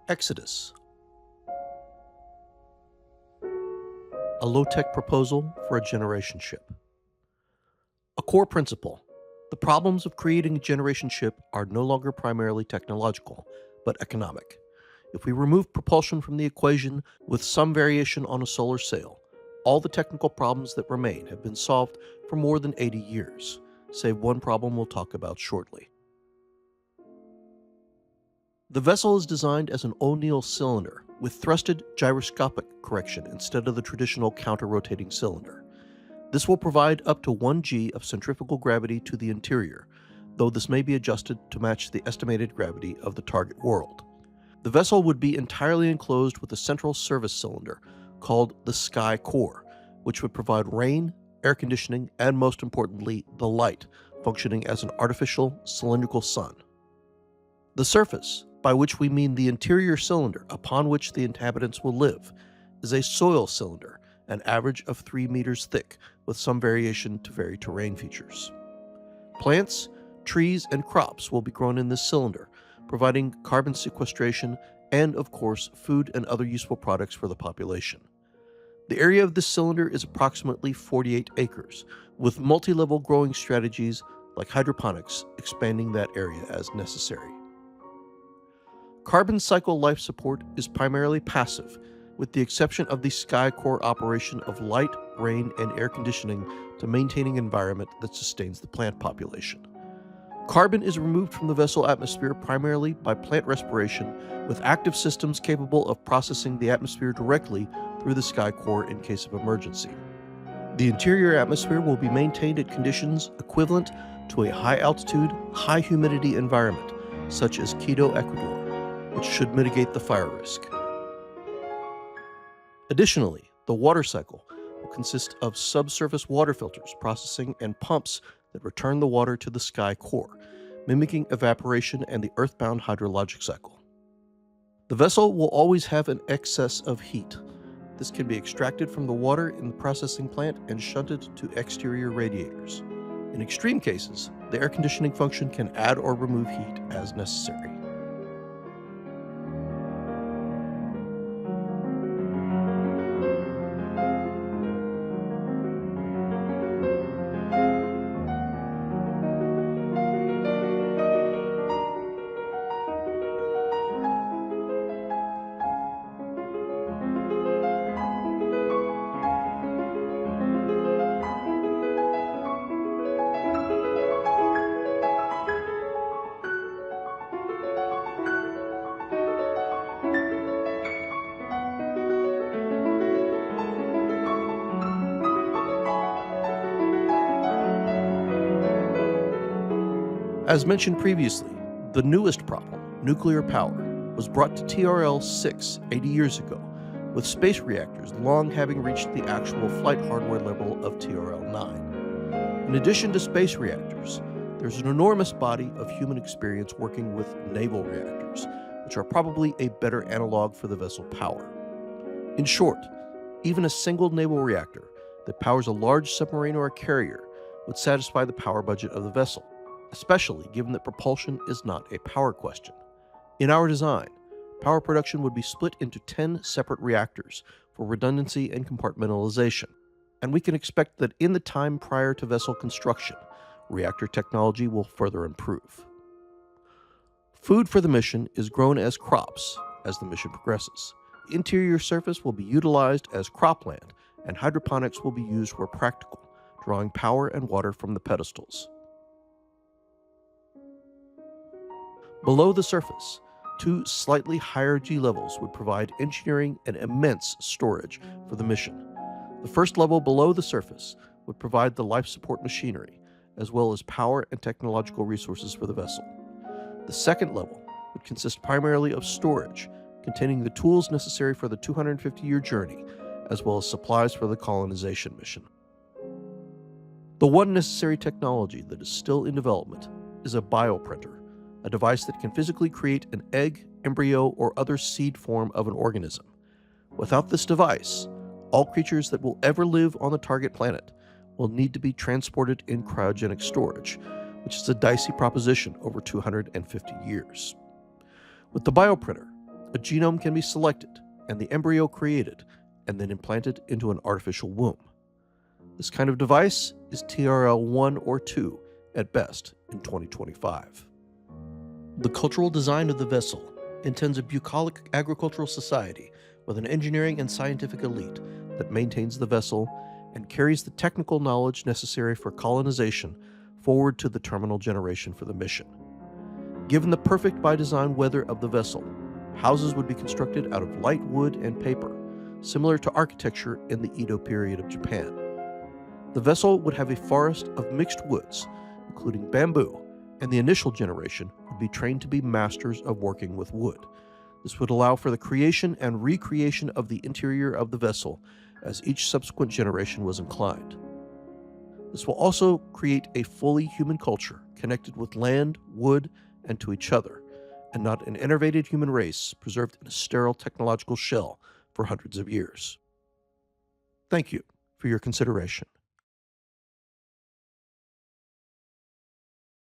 Exodus, a low-tech proposal for a generation ship. A core principle: the problems of creating a generation ship are no longer primarily technological, but economic. If we remove propulsion from the equation with some variation on a solar sail, all the technical problems that remain have been solved for more than 80 years, save one problem we'll talk about shortly. The vessel is designed as an O'Neill cylinder with thrusted gyroscopic correction instead of the traditional counter-rotating cylinder. This will provide up to 1 g of centrifugal gravity to the interior, though this may be adjusted to match the estimated gravity of the target world. The vessel would be entirely enclosed with a central service cylinder called the Sky Core, which would provide rain, air conditioning, and most importantly, the light, functioning as an artificial cylindrical sun. The surface, by which we mean the interior cylinder upon which the inhabitants will live, is a soil cylinder, an average of 3 meters thick, with some variation to vary terrain features. Plants, trees, and crops will be grown in this cylinder, providing carbon sequestration and, of course, food and other useful products for the population. The area of this cylinder is approximately 48 acres, with multi-level growing strategies like hydroponics expanding that area as necessary. Carbon cycle life support is primarily passive, with the exception of the Sky Core operation of light, rain, and air conditioning to maintaining an environment that sustains the plant population. Carbon is removed from the vessel atmosphere primarily by plant respiration, with active systems capable of processing the atmosphere directly through the Sky Core in case of emergency. The interior atmosphere will be maintained at conditions equivalent to a high-altitude, high-humidity environment, such as Quito, Ecuador, which should mitigate the fire risk. Additionally, the water cycle will consist of subsurface water filters, processing, and pumps that return the water to the Sky Core, mimicking evaporation and the earthbound hydrologic cycle. The vessel will always have an excess of heat. This can be extracted from the water in the processing plant and shunted to exterior radiators. In extreme cases, the air conditioning function can add or remove heat as necessary. As mentioned previously, the newest problem, nuclear power, was brought to TRL-6 80 years ago, with space reactors long having reached the actual flight hardware level of TRL-9. In addition to space reactors, there's an enormous body of human experience working with naval reactors, which are probably a better analog for the vessel power. In short, even a single naval reactor that powers a large submarine or a carrier would satisfy the power budget of the vessel, especially given that propulsion is not a power question. In our design, power production would be split into 10 separate reactors for redundancy and compartmentalization, and we can expect that in the time prior to vessel construction, reactor technology will further improve. Food for the mission is grown as crops as the mission progresses. The interior surface will be utilized as cropland, and hydroponics will be used where practical, drawing power and water from the pedestals. Below the surface, 2 slightly higher G levels would provide engineering and immense storage for the mission. The first level below the surface would provide the life support machinery, as well as power and technological resources for the vessel. The second level would consist primarily of storage, containing the tools necessary for the 250-year journey, as well as supplies for the colonization mission. The one necessary technology that is still in development is a bioprinter, a device that can physically create an egg, embryo, or other seed form of an organism. Without this device, all creatures that will ever live on the target planet will need to be transported in cryogenic storage, which is a dicey proposition over 250 years. With the bioprinter, a genome can be selected and the embryo created and then implanted into an artificial womb. This kind of device is TRL 1 or 2 at best in 2025. The cultural design of the vessel intends a bucolic agricultural society with an engineering and scientific elite that maintains the vessel and carries the technical knowledge necessary for colonization forward to the terminal generation for the mission. Given the perfect by design weather of the vessel, houses would be constructed out of light wood and paper, similar to architecture in the Edo period of Japan. The vessel would have a forest of mixed woods, including bamboo, and the initial generation would be trained to be masters of working with wood. This would allow for the creation and recreation of the interior of the vessel as each subsequent generation was inclined. This will also create a fully human culture connected with land, wood, and to each other, and not an enervated human race preserved in a sterile technological shell for hundreds of years. Thank you for your consideration.